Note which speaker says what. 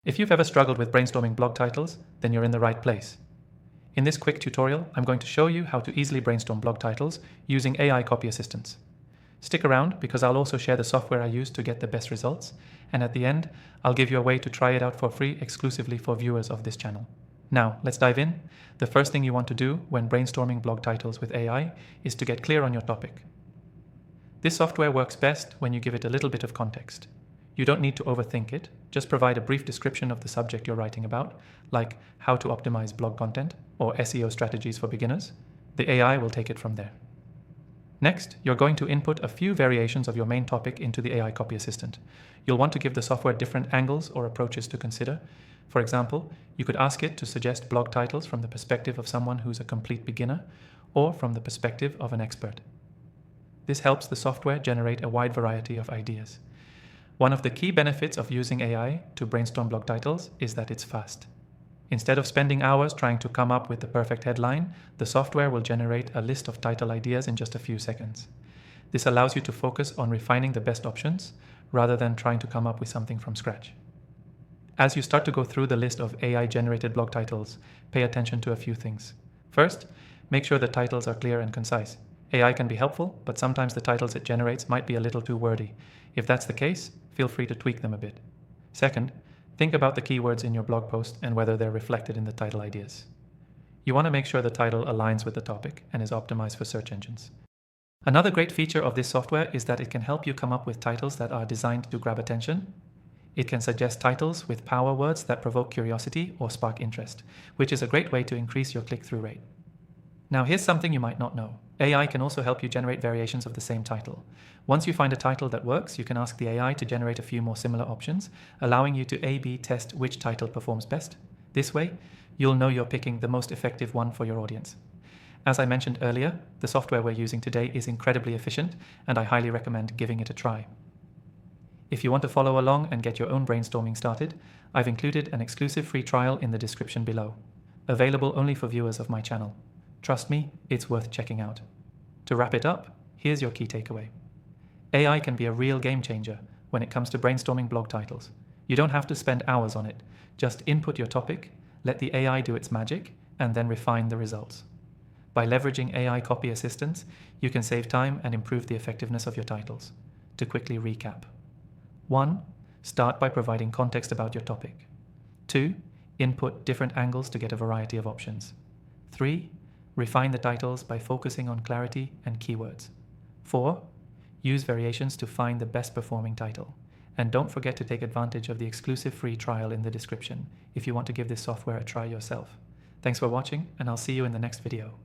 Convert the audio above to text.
Speaker 1: If you've ever struggled with brainstorming blog titles, then you're in the right place. In this quick tutorial, I'm going to show you how to easily brainstorm blog titles using AI copy assistants. Stick around because I'll also share the software I use to get the best results, and at the end, I'll give you a way to try it out for free exclusively for viewers of this channel. Now, let's dive in. The first thing you want to do when brainstorming blog titles with AI is to get clear on your topic. This software works best when you give it a little bit of context. You don't need to overthink it, just provide a brief description of the subject you're writing about, like how to optimize blog content or SEO strategies for beginners. The AI will take it from there. Next, you're going to input a few variations of your main topic into the AI copy assistant. You'll want to give the software different angles or approaches to consider. For example, you could ask it to suggest blog titles from the perspective of someone who's a complete beginner or from the perspective of an expert. This helps the software generate a wide variety of ideas. One of the key benefits of using AI to brainstorm blog titles is that it's fast. Instead of spending hours trying to come up with the perfect headline, the software will generate a list of title ideas in just a few seconds. This allows you to focus on refining the best options rather than trying to come up with something from scratch. As you start to go through the list of AI-generated blog titles, pay attention to a few things. First, make sure the titles are clear and concise. AI can be helpful, but sometimes the titles it generates might be a little too wordy. If that's the case, feel free to tweak them a bit. Second, think about the keywords in your blog post and whether they're reflected in the title ideas. You want to make sure the title aligns with the topic and is optimized for search engines. Another great feature of this software is that it can help you come up with titles that are designed to grab attention. It can suggest titles with power words that provoke curiosity or spark interest, which is a great way to increase your click-through rate. Now here's something you might not know. AI can also help you generate variations of the same title. Once you find a title that works, you can ask the AI to generate a few more similar options, allowing you to A/B test which title performs best. This way, you'll know you're picking the most effective one for your audience. As I mentioned earlier, the software we're using today is incredibly efficient, and I highly recommend giving it a try. If you want to follow along and get your own brainstorming started, I've included an exclusive free trial in the description below, available only for viewers of my channel. Trust me, it's worth checking out. To wrap it up, here's your key takeaway. AI can be a real game changer when it comes to brainstorming blog titles. You don't have to spend hours on it. Just input your topic, let the AI do its magic, and then refine the results. By leveraging AI copy assistants, you can save time and improve the effectiveness of your titles. To quickly recap. 1. Start by providing context about your topic. 2. Input different angles to get a variety of options. 3. Refine the titles by focusing on clarity and keywords. 4. Use variations to find the best performing title. And don't forget to take advantage of the exclusive free trial in the description if you want to give this software a try yourself. Thanks for watching, and I'll see you in the next video.